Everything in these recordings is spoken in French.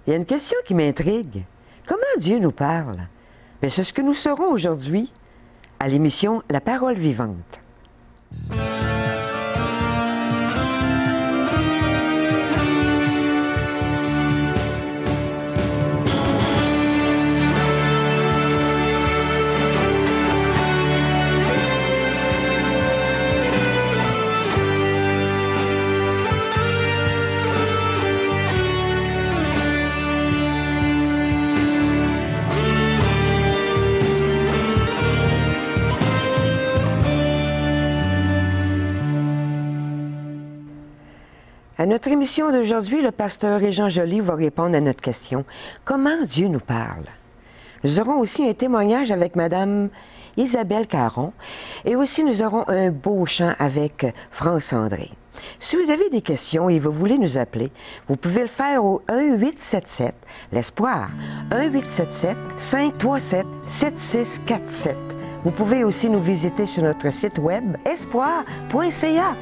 Il y a une question qui m'intrigue. Comment Dieu nous parle? Bien, c'est ce que nous saurons aujourd'hui à l'émission La Parole vivante. À notre émission d'aujourd'hui, le pasteur Régent Joly va répondre à notre question. Comment Dieu nous parle? Nous aurons aussi un témoignage avec Mme Isabelle Caron et aussi nous aurons un beau chant avec France André. Si vous avez des questions et vous voulez nous appeler, vous pouvez le faire au 1-877, l'Espoir, 1-877-537-7647. Vous pouvez aussi nous visiter sur notre site web espoir.ca.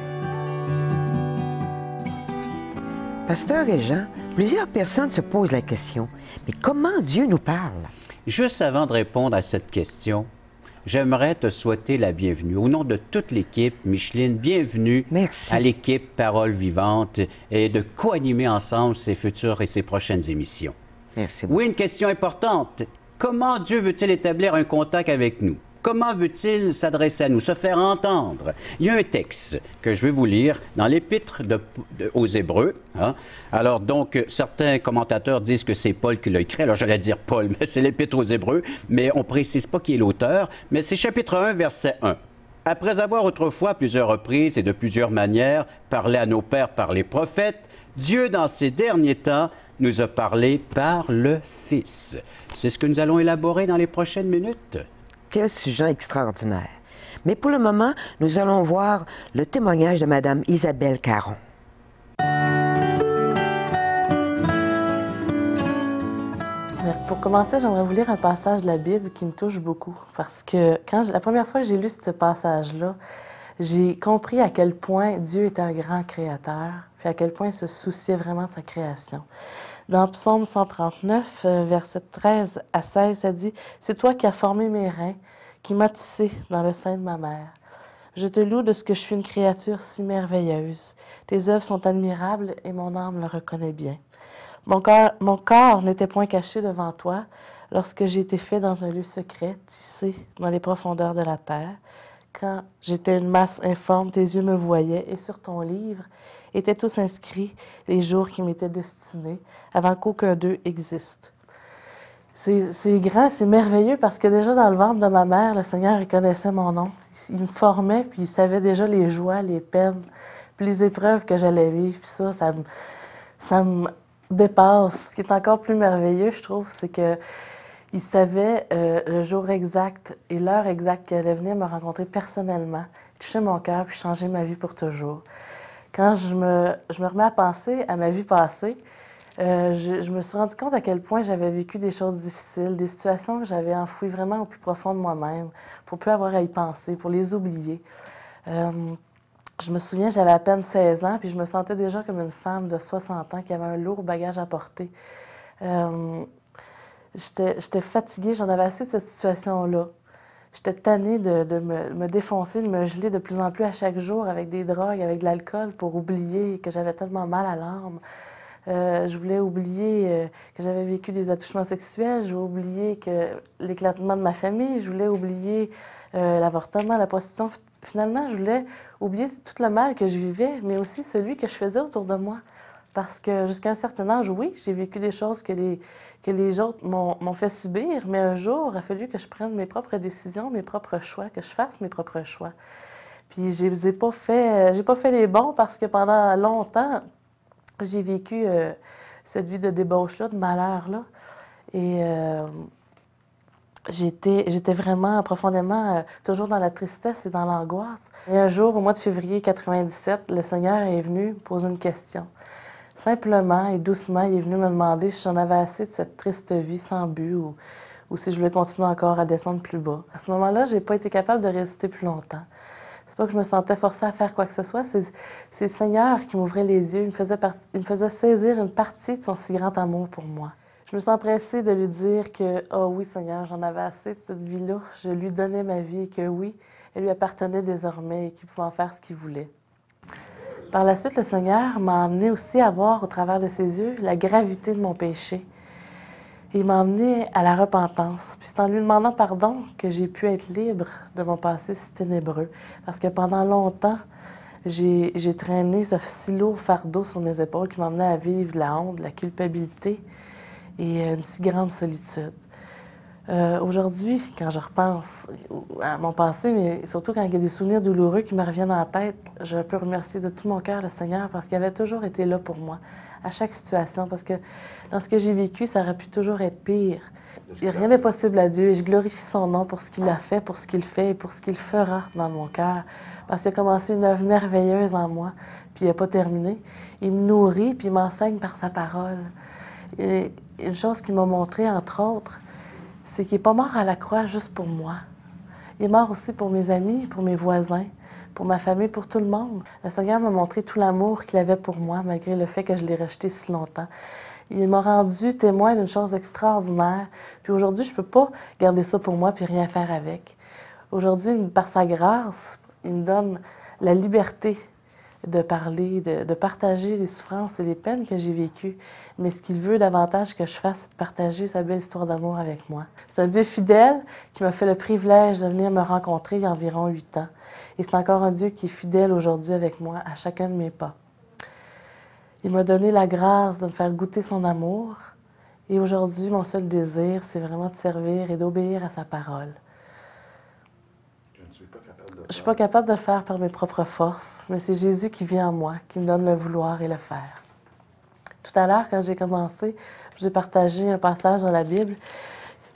Pasteur Régent, plusieurs personnes se posent la question, mais comment Dieu nous parle? Juste avant de répondre à cette question, j'aimerais te souhaiter la bienvenue. Au nom de toute l'équipe, Micheline, bienvenue Merci. à l'équipe Parole Vivante et de co-animer ensemble ces futures et ces prochaines émissions. Merci beaucoup. Oui, une question importante. Comment Dieu veut-il établir un contact avec nous? Comment veut-il s'adresser à nous, se faire entendre? Il y a un texte que je vais vous lire dans l'Épître aux Hébreux. Hein? Alors donc, certains commentateurs disent que c'est Paul qui l'a écrit. Alors j'allais dire Paul, mais c'est l'Épître aux Hébreux. Mais on ne précise pas qui est l'auteur. Mais c'est chapitre 1, verset 1. Après avoir autrefois, à plusieurs reprises et de plusieurs manières, parlé à nos pères par les prophètes, Dieu, dans ces derniers temps, nous a parlé par le Fils. C'est ce que nous allons élaborer dans les prochaines minutes. Quel sujet extraordinaire. Mais pour le moment, nous allons voir le témoignage de Mme Isabelle Caron. Pour commencer, j'aimerais vous lire un passage de la Bible qui me touche beaucoup. Parce que la première fois que j'ai lu ce passage-là, j'ai compris à quel point Dieu est un grand créateur, puis à quel point il se souciait vraiment de sa création. Dans Psaume 139, versets 13 à 16, ça dit « C'est toi qui as formé mes reins, qui m'as tissé dans le sein de ma mère. Je te loue de ce que je suis une créature si merveilleuse. Tes œuvres sont admirables et mon âme le reconnaît bien. Mon corps n'était point caché devant toi lorsque j'ai été fait dans un lieu secret, tissé dans les profondeurs de la terre. Quand j'étais une masse informe, tes yeux me voyaient et sur ton livre étaient tous inscrits les jours qui m'étaient destinés, avant qu'aucun d'eux existe. » C'est grand, c'est merveilleux parce que déjà dans le ventre de ma mère, le Seigneur il connaissait mon nom. Il me formait, puis il savait déjà les joies, les peines, puis les épreuves que j'allais vivre. Puis ça me dépasse. Ce qui est encore plus merveilleux, je trouve, c'est que il savait le jour exact et l'heure exacte qu'elle allait venir me rencontrer personnellement, toucher mon cœur puis changer ma vie pour toujours. Quand je me remets à penser à ma vie passée, je me suis rendu compte à quel point j'avais vécu des choses difficiles, des situations que j'avais enfouies vraiment au plus profond de moi-même, pour plus avoir à y penser, pour les oublier. Je me souviens, j'avais à peine 16 ans, puis je me sentais déjà comme une femme de 60 ans qui avait un lourd bagage à porter. J'étais fatiguée, j'en avais assez de cette situation-là. J'étais tannée de me défoncer, de me geler de plus en plus à chaque jour avec des drogues, avec de l'alcool pour oublier que j'avais tellement mal à l'âme. Je voulais oublier que j'avais vécu des attouchements sexuels, je voulais oublier que l'éclatement de ma famille, je voulais oublier l'avortement, la prostitution. Finalement, je voulais oublier tout le mal que je vivais, mais aussi celui que je faisais autour de moi. Parce que jusqu'à un certain âge, oui, j'ai vécu des choses que les autres m'ont fait subir, mais un jour, il a fallu que je prenne mes propres décisions, mes propres choix, que je fasse mes propres choix. Puis je n'ai pas fait les bons parce que pendant longtemps, j'ai vécu cette vie de débauche-là, de malheur-là. Et j'étais vraiment profondément toujours dans la tristesse et dans l'angoisse. Et un jour, au mois de février 97, le Seigneur est venu me poser une question. Simplement et doucement, il est venu me demander si j'en avais assez de cette triste vie sans but ou si je voulais continuer encore à descendre plus bas. À ce moment-là, je n'ai pas été capable de résister plus longtemps. C'est pas que je me sentais forcée à faire quoi que ce soit, c'est le Seigneur qui m'ouvrait les yeux, il me faisait saisir une partie de son si grand amour pour moi. Je me sens pressée de lui dire que, oh oui Seigneur, j'en avais assez de cette vie-là, je lui donnais ma vie et que oui, elle lui appartenait désormais et qu'il pouvait en faire ce qu'il voulait. Par la suite, le Seigneur m'a amené aussi à voir au travers de ses yeux la gravité de mon péché. Il m'a amené à la repentance. Puis c'est en lui demandant pardon que j'ai pu être libre de mon passé si ténébreux. Parce que pendant longtemps, j'ai traîné ce si lourd fardeau sur mes épaules qui m'emmenait à vivre de la honte, de la culpabilité et une si grande solitude. Aujourd'hui, quand je repense à mon passé, mais surtout quand il y a des souvenirs douloureux qui me reviennent en tête, je peux remercier de tout mon cœur le Seigneur parce qu'il avait toujours été là pour moi, à chaque situation, parce que dans ce que j'ai vécu, ça aurait pu toujours être pire. Rien n'est possible à Dieu et je glorifie son nom pour ce qu'il a fait, pour ce qu'il fait et pour ce qu'il fera dans mon cœur. Parce qu'il a commencé une œuvre merveilleuse en moi, puis il n'a pas terminé. Il me nourrit, puis il m'enseigne par sa parole. Et une chose qu'il m'a montré, entre autres, c'est qu'il n'est pas mort à la croix juste pour moi. Il est mort aussi pour mes amis, pour mes voisins, pour ma famille, pour tout le monde. Le Seigneur m'a montré tout l'amour qu'il avait pour moi, malgré le fait que je l'ai rejeté si longtemps. Il m'a rendu témoin d'une chose extraordinaire. Puis aujourd'hui, je ne peux pas garder ça pour moi puis rien faire avec. Aujourd'hui, par sa grâce, il me donne la liberté de parler, de partager les souffrances et les peines que j'ai vécues. Mais ce qu'il veut davantage que je fasse, c'est de partager sa belle histoire d'amour avec moi. C'est un Dieu fidèle qui m'a fait le privilège de venir me rencontrer il y a environ 8 ans. Et c'est encore un Dieu qui est fidèle aujourd'hui avec moi à chacun de mes pas. Il m'a donné la grâce de me faire goûter son amour. Et aujourd'hui, mon seul désir, c'est vraiment de servir et d'obéir à sa parole. Je ne suis pas capable de le faire par mes propres forces, mais c'est Jésus qui vit en moi, qui me donne le vouloir et le faire. Tout à l'heure, quand j'ai commencé, j'ai partagé un passage dans la Bible,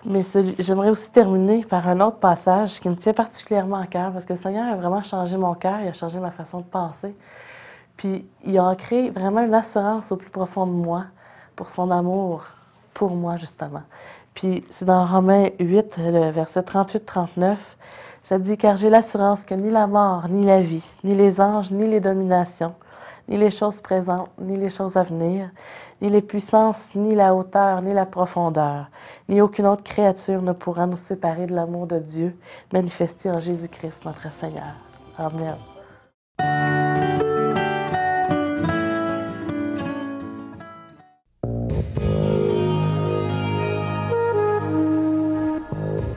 mais j'aimerais aussi terminer par un autre passage qui me tient particulièrement à cœur, parce que le Seigneur a vraiment changé mon cœur, il a changé ma façon de penser. Puis il a ancré vraiment une assurance au plus profond de moi pour son amour, pour moi justement. Puis c'est dans Romains 8, le verset 38-39, ça dit « Car j'ai l'assurance que ni la mort, ni la vie, ni les anges, ni les dominations, ni les choses présentes, ni les choses à venir, ni les puissances, ni la hauteur, ni la profondeur, ni aucune autre créature ne pourra nous séparer de l'amour de Dieu manifesté en Jésus-Christ, notre Seigneur. » Amen.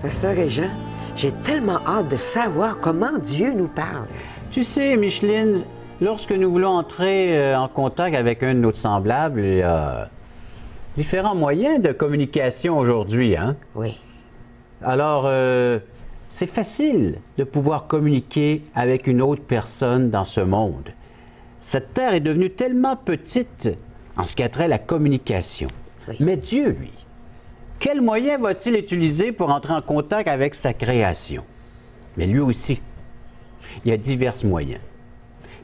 Pasteur Régent, j'ai tellement hâte de savoir comment Dieu nous parle. Tu sais, Micheline, lorsque nous voulons entrer en contact avec un de nos semblables, il y a différents moyens de communication aujourd'hui, hein? Oui. Alors, c'est facile de pouvoir communiquer avec une autre personne dans ce monde. Cette terre est devenue tellement petite en ce qui a trait à la communication. Oui. Mais Dieu, lui, quel moyen va-t-il utiliser pour entrer en contact avec sa création? Mais lui aussi, il y a divers moyens.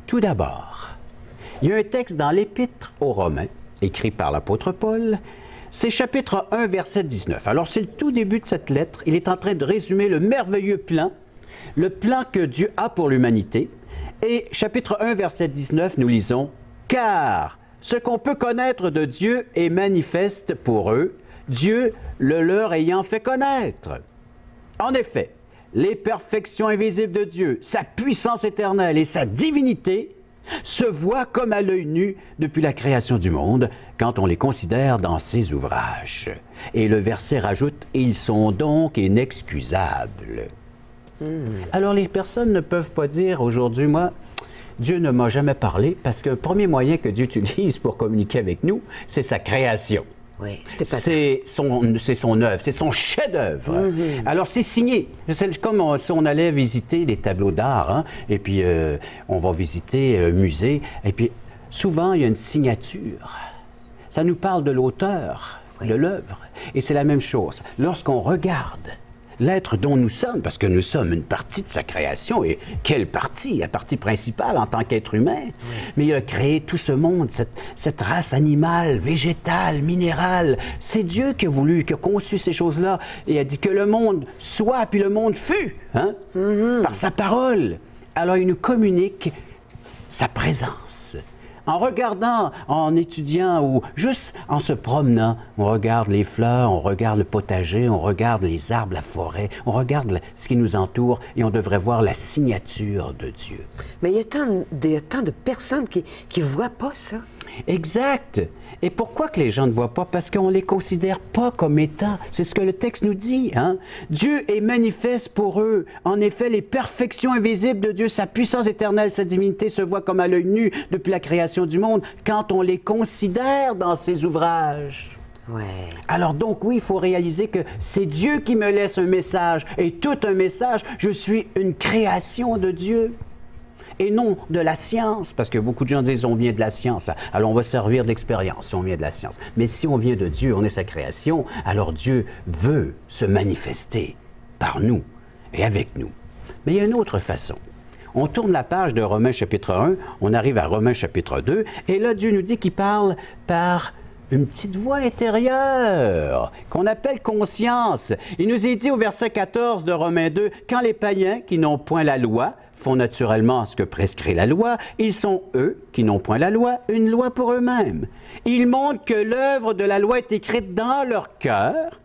Tout d'abord, il y a un texte dans l'Épître aux Romains, écrit par l'apôtre Paul. C'est chapitre 1, verset 19. Alors, c'est le tout début de cette lettre. Il est en train de résumer le merveilleux plan, le plan que Dieu a pour l'humanité. Et chapitre 1, verset 19, nous lisons « Car ce qu'on peut connaître de Dieu est manifeste pour eux, Dieu le leur ayant fait connaître. En effet, les perfections invisibles de Dieu, sa puissance éternelle et sa divinité se voient comme à l'œil nu depuis la création du monde quand on les considère dans ses ouvrages. » Et le verset rajoute « Ils sont donc inexcusables. » Alors les personnes ne peuvent pas dire aujourd'hui, moi, Dieu ne m'a jamais parlé, parce que le premier moyen que Dieu utilise pour communiquer avec nous, c'est sa création. Oui, c'est son œuvre, c'est son chef-d'œuvre. Alors c'est signé. C'est comme si on allait visiter des tableaux d'art, hein, et puis on va visiter un musée, et puis souvent il y a une signature. Ça nous parle de l'auteur, de l'œuvre. Et c'est la même chose. Lorsqu'on regarde l'être dont nous sommes, parce que nous sommes une partie de sa création, et quelle partie? La partie principale en tant qu'être humain. Mais il a créé tout ce monde, cette race animale, végétale, minérale. C'est Dieu qui a voulu, qui a conçu ces choses-là, et a dit que le monde soit, puis le monde fut, hein? Par sa parole. alors il nous communique sa présence. En regardant, en étudiant ou juste en se promenant, on regarde les fleurs, on regarde le potager, on regarde les arbres, la forêt, on regarde ce qui nous entoure et on devrait voir la signature de Dieu. Mais il y a tant de personnes qui ne voient pas ça. Exact. Et pourquoi que les gens ne voient pas? Parce qu'on ne les considère pas comme étant. C'est ce que le texte nous dit. Hein? Dieu est manifeste pour eux. En effet, les perfections invisibles de Dieu, sa puissance éternelle, sa divinité se voient comme à l'œil nu depuis la création du monde quand on les considère dans ses ouvrages. Ouais. Alors donc, oui, il faut réaliser que c'est Dieu qui me laisse un message. Et tout un message, je suis une création de Dieu. Et non de la science, parce que beaucoup de gens disent on vient de la science, alors on va servir d'expérience si on vient de la science. Mais si on vient de Dieu, on est sa création, alors Dieu veut se manifester par nous et avec nous. Mais il y a une autre façon. On tourne la page de Romains chapitre 1, on arrive à Romains chapitre 2, et là Dieu nous dit qu'il parle par une petite voix intérieure qu'on appelle conscience. Il nous est dit au verset 14 de Romains 2, quand les païens qui n'ont point la loi font naturellement ce que prescrit la loi, ils sont, eux, qui n'ont point la loi, une loi pour eux-mêmes. Ils montrent que l'œuvre de la loi est écrite dans leur cœur,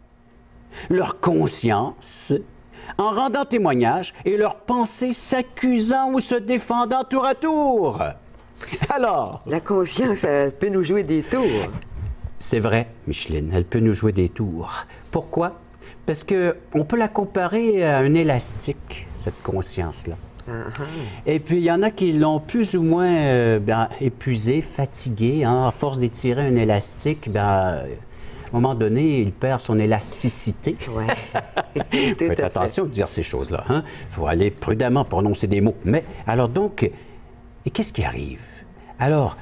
leur conscience, en rendant témoignage, et leurs pensées s'accusant ou se défendant tour à tour. Alors... La conscience, elle peut nous jouer des tours. C'est vrai, Micheline, elle peut nous jouer des tours. Pourquoi? Parce qu'on peut la comparer à un élastique, cette conscience-là. Et puis, il y en a qui l'ont plus ou moins épuisé, fatigué. Hein, à force d'étirer un élastique, à un moment donné, il perd son élasticité. Ouais. Faites attention de dire ces choses-là. Hein? Faut aller prudemment prononcer des mots. Mais, alors donc, et qu'est-ce qui arrive? Alors,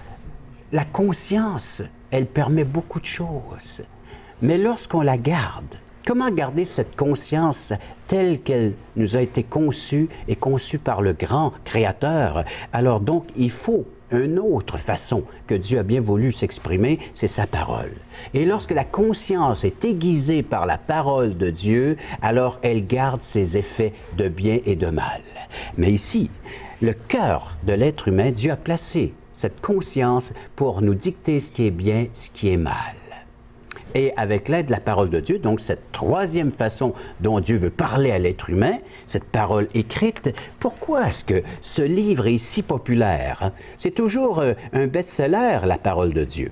la conscience, elle permet beaucoup de choses. Mais lorsqu'on la garde, comment garder cette conscience telle qu'elle nous a été conçue et conçue par le grand Créateur? Alors donc, il faut une autre façon que Dieu a bien voulu s'exprimer, c'est sa parole. Et lorsque la conscience est aiguisée par la parole de Dieu, alors elle garde ses effets de bien et de mal. Mais ici, le cœur de l'être humain, Dieu a placé cette conscience pour nous dicter ce qui est bien, ce qui est mal. Et avec l'aide de la parole de Dieu, donc cette troisième façon dont Dieu veut parler à l'être humain, cette parole écrite, pourquoi est-ce que ce livre est si populaire? Hein? C'est toujours un best-seller, la parole de Dieu.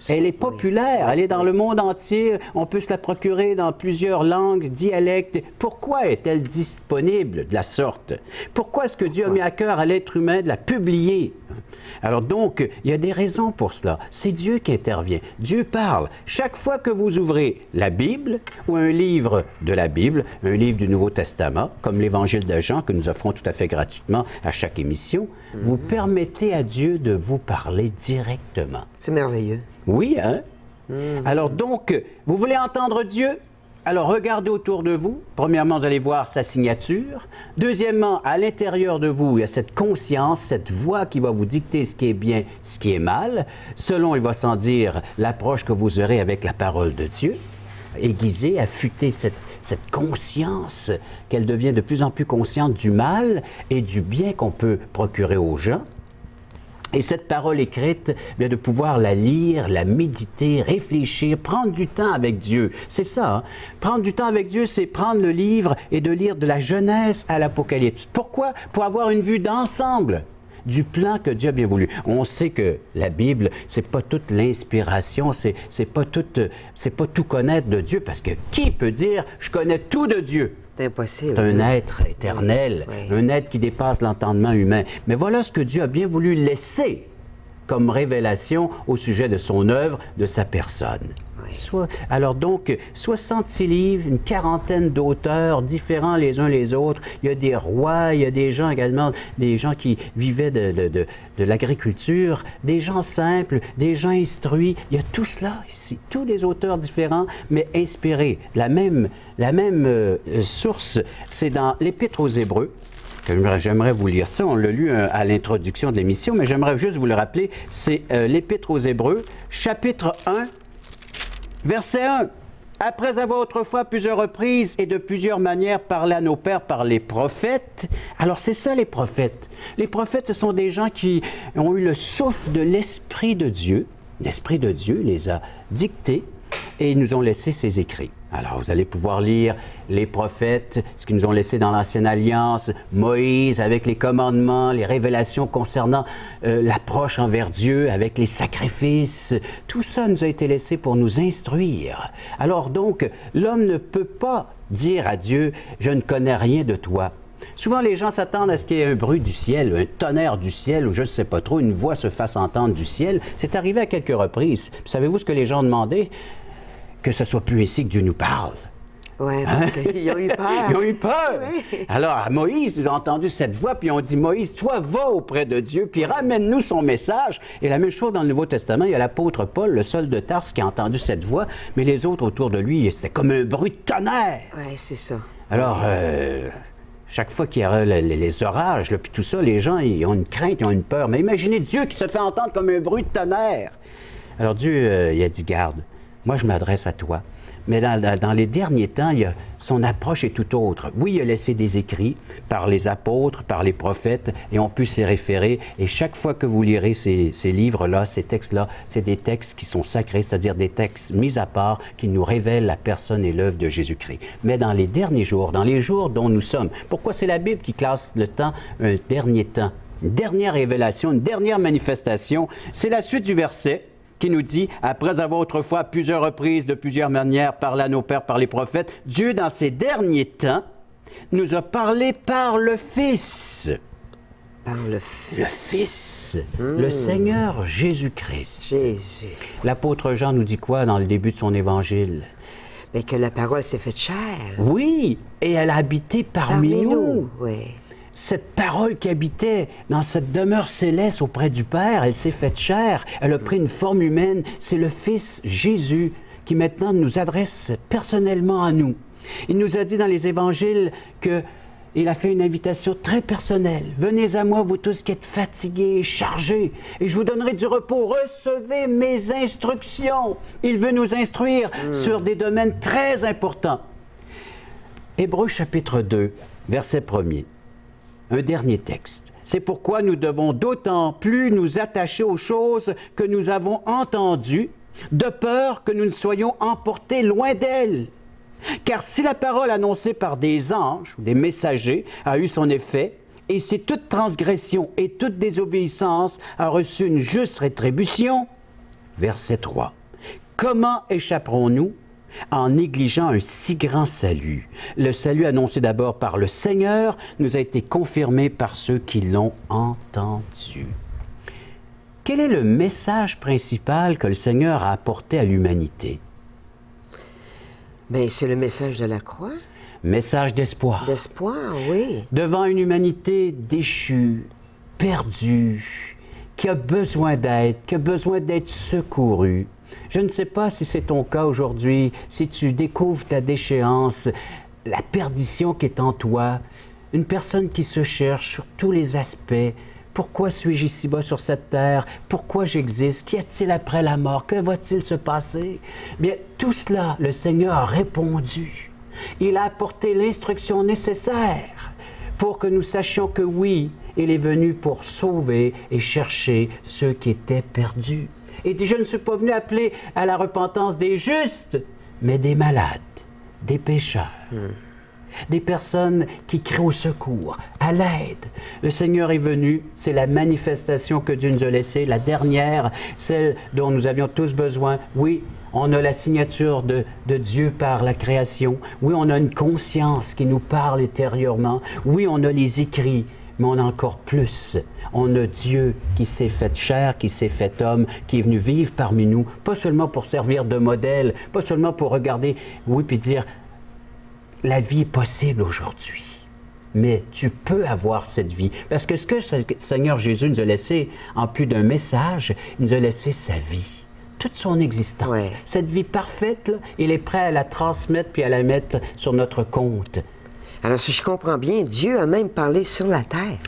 Elle est populaire, elle est dans le monde entier, on peut se la procurer dans plusieurs langues, dialectes. Pourquoi est-elle disponible de la sorte? Pourquoi est-ce que Dieu a mis à cœur à l'être humain de la publier? Alors donc, il y a des raisons pour cela. C'est Dieu qui intervient. Dieu parle. Chaque fois que vous ouvrez la Bible ou un livre de la Bible, un livre du Nouveau Testament, comme l'Évangile de Jean que nous offrons tout à fait gratuitement à chaque émission, vous permettez à Dieu de vous parler directement. C'est merveilleux. Oui, hein? Alors donc, vous voulez entendre Dieu? Alors regardez autour de vous. Premièrement, vous allez voir sa signature. Deuxièmement, à l'intérieur de vous, il y a cette conscience, cette voix qui va vous dicter ce qui est bien, ce qui est mal, selon, il va sans dire, l'approche que vous aurez avec la parole de Dieu. Aiguiser, affûter cette conscience, qu'elle devient de plus en plus consciente du mal et du bien qu'on peut procurer aux gens. Et cette parole écrite, bien de pouvoir la lire, la méditer, réfléchir, prendre du temps avec Dieu. C'est ça, hein? Prendre du temps avec Dieu, c'est prendre le livre et de lire de la Genèse à l'Apocalypse. Pourquoi? Pour avoir une vue d'ensemble du plan que Dieu a bien voulu. On sait que la Bible, c'est pas toute l'inspiration, c'est pas tout connaître de Dieu, parce que qui peut dire « je connais tout de Dieu » ? C'est impossible. C'est un être éternel, un être qui dépasse l'entendement humain. Mais voilà ce que Dieu a bien voulu laisser comme révélation au sujet de son œuvre, de sa personne. Alors donc, 66 livres, une quarantaine d'auteurs différents les uns les autres. Il y a des rois, il y a des gens également, des gens qui vivaient de l'agriculture, des gens simples, des gens instruits. Il y a tout cela ici, tous les auteurs différents, mais inspirés. La même source, c'est dans l'Épître aux Hébreux. J'aimerais vous lire ça, on l'a lu à l'introduction de l'émission, mais j'aimerais juste vous le rappeler. C'est l'Épître aux Hébreux, chapitre 1, verset 1. Après avoir autrefois à plusieurs reprises et de plusieurs manières parlé à nos pères par les prophètes. Alors c'est ça les prophètes. Les prophètes, ce sont des gens qui ont eu le souffle de l'Esprit de Dieu. L'Esprit de Dieu les a dictés et ils nous ont laissé ses écrits. Alors vous allez pouvoir lire les prophètes, ce qu'ils nous ont laissé dans l'Ancienne Alliance, Moïse avec les commandements, les révélations concernant l'approche envers Dieu avec les sacrifices. Tout ça nous a été laissé pour nous instruire. Alors donc, l'homme ne peut pas dire à Dieu « je ne connais rien de toi ». Souvent, les gens s'attendent à ce qu'il y ait un bruit du ciel, un tonnerre du ciel, ou je ne sais pas trop, une voix se fasse entendre du ciel. C'est arrivé à quelques reprises. Puis, savez-vous ce que les gens demandaient? Que ce soit plus ainsi que Dieu nous parle. Oui, parce qu'ils ont eu peur. Ils ont eu peur. Oui. Alors, Moïse, ils ont entendu cette voix, puis ils ont dit, Moïse, toi, va auprès de Dieu, puis ramène-nous son message. Et la même chose dans le Nouveau Testament, il y a l'apôtre Paul, le seul de Tarse, qui a entendu cette voix, mais les autres autour de lui, c'était comme un bruit de tonnerre. Oui, c'est ça. Alors, chaque fois qu'il y a les orages, là, puis tout ça, les gens, ils ont une crainte, ils ont une peur. Mais imaginez Dieu qui se fait entendre comme un bruit de tonnerre. Alors Dieu, il a dit, garde, moi je m'adresse à toi. Mais dans les derniers temps, son approche est tout autre. Oui, il a laissé des écrits par les apôtres, par les prophètes, et on peut s'y référer. Et chaque fois que vous lirez ces livres-là, ces textes-là, c'est des textes qui sont sacrés, c'est-à-dire des textes mis à part qui nous révèlent la personne et l'œuvre de Jésus-Christ. Mais dans les derniers jours, dans les jours dont nous sommes, pourquoi c'est la Bible qui classe le temps un dernier temps? Une dernière révélation, une dernière manifestation, c'est la suite du verset qui nous dit, après avoir autrefois à plusieurs reprises, de plusieurs manières, parlé à nos pères par les prophètes, Dieu, dans ces derniers temps, nous a parlé par le Fils. Par le Fils. Le Seigneur Jésus-Christ. Jésus. L'apôtre Jean nous dit quoi dans le début de son évangile? Mais que la parole s'est faite chair. Oui, et elle a habité parmi nous. Oui. Cette parole qui habitait dans cette demeure céleste auprès du Père, elle s'est faite chair, elle a pris une forme humaine. C'est le Fils Jésus qui maintenant nous adresse personnellement à nous. Il nous a dit dans les évangiles qu'il a fait une invitation très personnelle. Venez à moi, vous tous qui êtes fatigués et chargés, et je vous donnerai du repos. Recevez mes instructions. Il veut nous instruire sur des domaines très importants. Hébreux chapitre 2, verset 1er. Un dernier texte. C'est pourquoi nous devons d'autant plus nous attacher aux choses que nous avons entendues, de peur que nous ne soyons emportés loin d'elles. Car si la parole annoncée par des anges ou des messagers a eu son effet, et si toute transgression et toute désobéissance a reçu une juste rétribution, verset 3, comment échapperons-nous en négligeant un si grand salut? Le salut annoncé d'abord par le Seigneur nous a été confirmé par ceux qui l'ont entendu. Quel est le message principal que le Seigneur a apporté à l'humanité? Bien, c'est le message de la croix. Message d'espoir. D'espoir, oui. Devant une humanité déchue, perdue, qui a besoin d'aide, qui a besoin d'être secourue. Je ne sais pas si c'est ton cas aujourd'hui, si tu découvres ta déchéance, la perdition qui est en toi, une personne qui se cherche sur tous les aspects. Pourquoi suis-je ici-bas sur cette terre? Pourquoi j'existe? Qu'y a-t-il après la mort? Que va-t-il se passer? Bien, tout cela, le Seigneur a répondu. Il a apporté l'instruction nécessaire pour que nous sachions que oui, il est venu pour sauver et chercher ceux qui étaient perdus. Et dit, je ne suis pas venu appeler à la repentance des justes, mais des malades, des pécheurs, des personnes qui crient au secours, à l'aide. Le Seigneur est venu, c'est la manifestation que Dieu nous a laissée, la dernière, celle dont nous avions tous besoin. Oui, on a la signature de Dieu par la création. Oui, on a une conscience qui nous parle intérieurement. Oui, on a les écrits. Mais on a encore plus. On a Dieu qui s'est fait chair, qui s'est fait homme, qui est venu vivre parmi nous, pas seulement pour servir de modèle, pas seulement pour regarder, oui, puis dire, la vie est possible aujourd'hui. Mais tu peux avoir cette vie. Parce que ce que le Seigneur Jésus nous a laissé, en plus d'un message, il nous a laissé sa vie. Toute son existence. Ouais. Cette vie parfaite, là, il est prêt à la transmettre puis à la mettre sur notre compte. Alors, si je comprends bien, Dieu a même parlé sur la terre.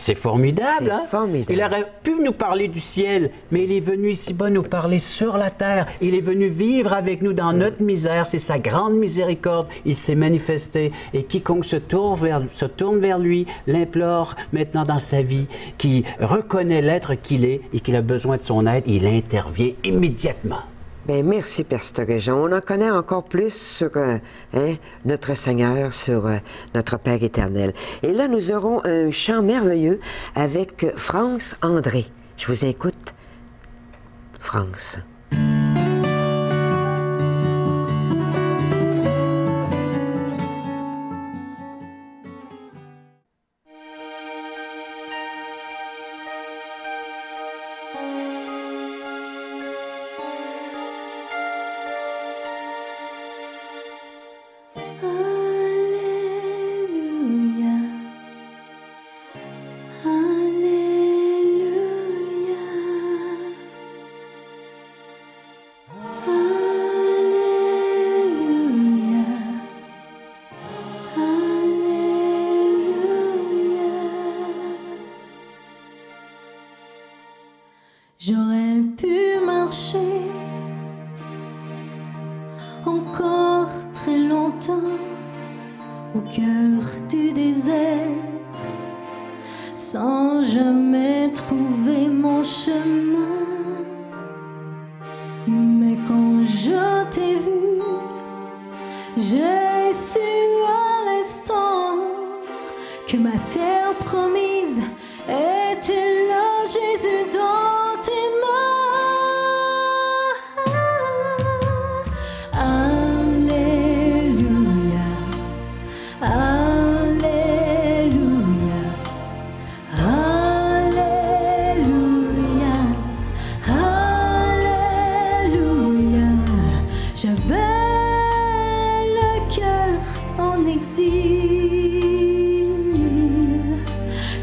C'est formidable, hein? Formidable. Il aurait pu nous parler du ciel, mais il est venu ici-bas nous parler sur la terre. Il est venu vivre avec nous dans notre misère. C'est sa grande miséricorde. Il s'est manifesté. Et quiconque se tourne vers lui, l'implore maintenant dans sa vie, qui reconnaît l'être qu'il est et qu'il a besoin de son aide, il intervient immédiatement. Bien, merci, Pasteur Régent. On en connaît encore plus sur notre Seigneur, sur notre Père éternel. Et là, nous aurons un chant merveilleux avec France André. Je vous écoute, France. J'aurais pu marcher encore très longtemps au cœur du désert sans jamais trouver mon chemin. Mais quand je t'ai vu, j'ai su à l'instant que ma terre promise était là, Jésus, dans tes mains. Alléluia, Alléluia, Alléluia, Alléluia. J'avais le cœur en exil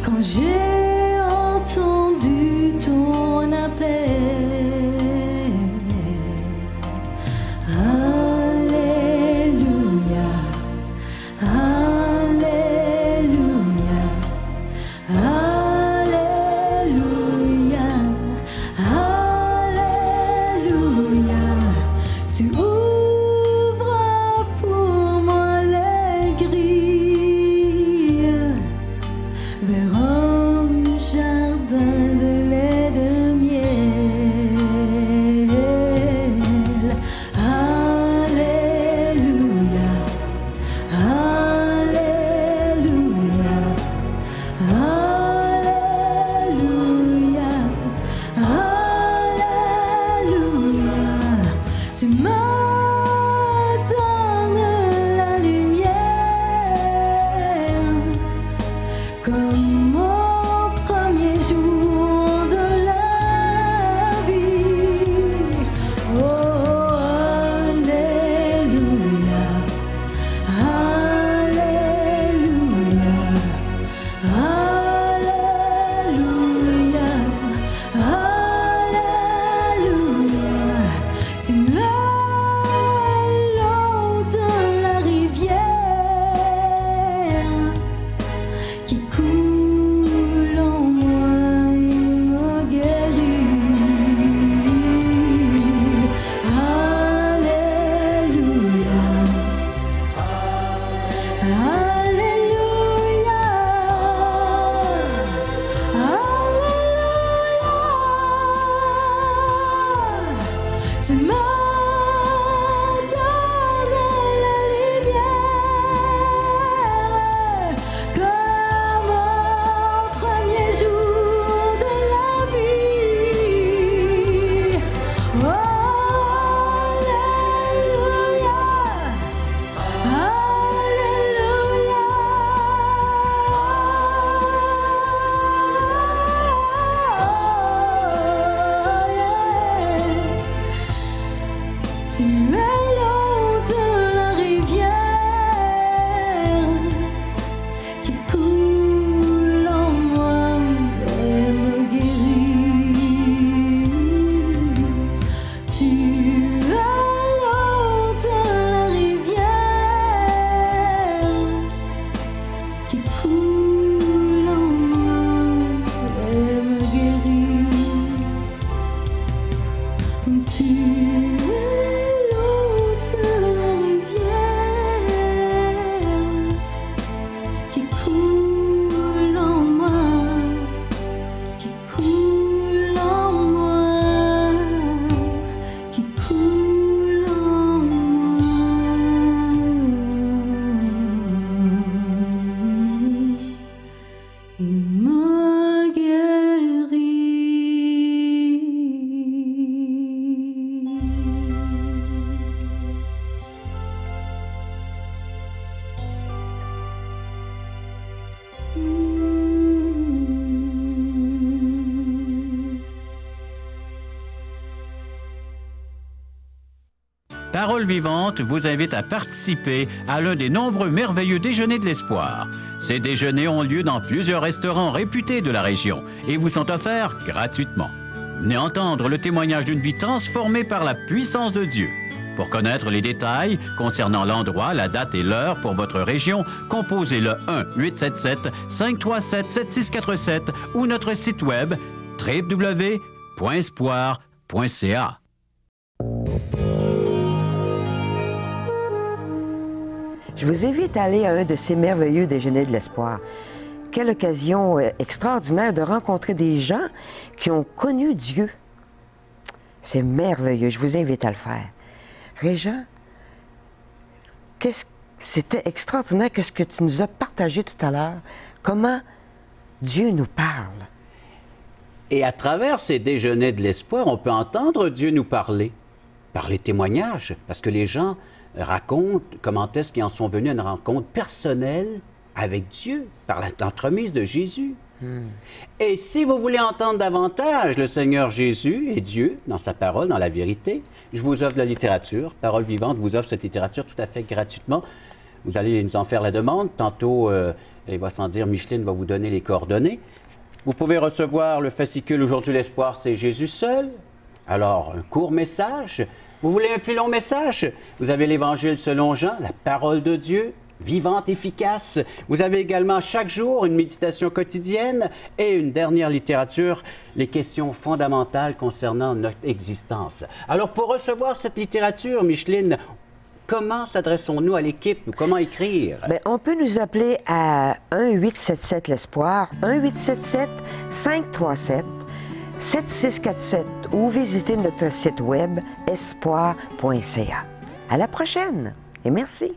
quand j'ai entendu ton appel. Alléluia, Alléluia, Alléluia, Alléluia. Tu ouvres pour moi les grilles vers un jardin de lait de miel. Alléluia, Alléluia, Alléluia, Alléluia. Tu me donnes la lumière comme au premier jour de la vie. Oh, Alléluia, Alléluia, Alléluia, Alléluia. Tu es l'eau de la rivière qui coule en moi et me guérit. Alléluia, Alléluia, Alléluia. Tu me donnes la lumière comme au premier jour de la vie. Oh, Alléluia, Alléluia. Tu es l'eau de la rivière qui coule en moi et me guérit. Tu es l'eau de la rivière qui coule en moi Parole Vivante vous invite à participer à l'un des nombreux merveilleux déjeuners de l'espoir. Ces déjeuners ont lieu dans plusieurs restaurants réputés de la région et vous sont offerts gratuitement. Venez entendre le témoignage d'une vie transformée par la puissance de Dieu. Pour connaître les détails concernant l'endroit, la date et l'heure pour votre région, composez le 1-877-537-7647 ou notre site web www.espoir.ca. Je vous invite à aller à un de ces merveilleux déjeuners de l'espoir. Quelle occasion extraordinaire de rencontrer des gens qui ont connu Dieu. C'est merveilleux, je vous invite à le faire. Régent, c'était extraordinaire ce que tu nous as partagé tout à l'heure. Comment Dieu nous parle. Et à travers ces déjeuners de l'espoir, on peut entendre Dieu nous parler, par les témoignages, parce que les gens racontent comment est-ce qu'ils en sont venus à une rencontre personnelle avec Dieu, par l'entremise de Jésus. Et si vous voulez entendre davantage le Seigneur Jésus et Dieu dans sa parole, dans la vérité, je vous offre de la littérature. Parole Vivante vous offre cette littérature tout à fait gratuitement. Vous allez nous en faire la demande. Tantôt, il va sans dire, Micheline va vous donner les coordonnées. Vous pouvez recevoir le fascicule Aujourd'hui l'espoir, c'est Jésus seul. Alors, un court message. Vous voulez un plus long message? Vous avez l'Évangile selon Jean, la parole de Dieu, vivante, efficace. Vous avez également chaque jour une méditation quotidienne et une dernière littérature, les questions fondamentales concernant notre existence. Alors, pour recevoir cette littérature, Micheline, comment s'adressons-nous à l'équipe? Comment écrire? Bien, on peut nous appeler à 1-877-l'Espoir, 1-877-537-7647 ou visiter notre site web espoir.ca. À la prochaine et merci.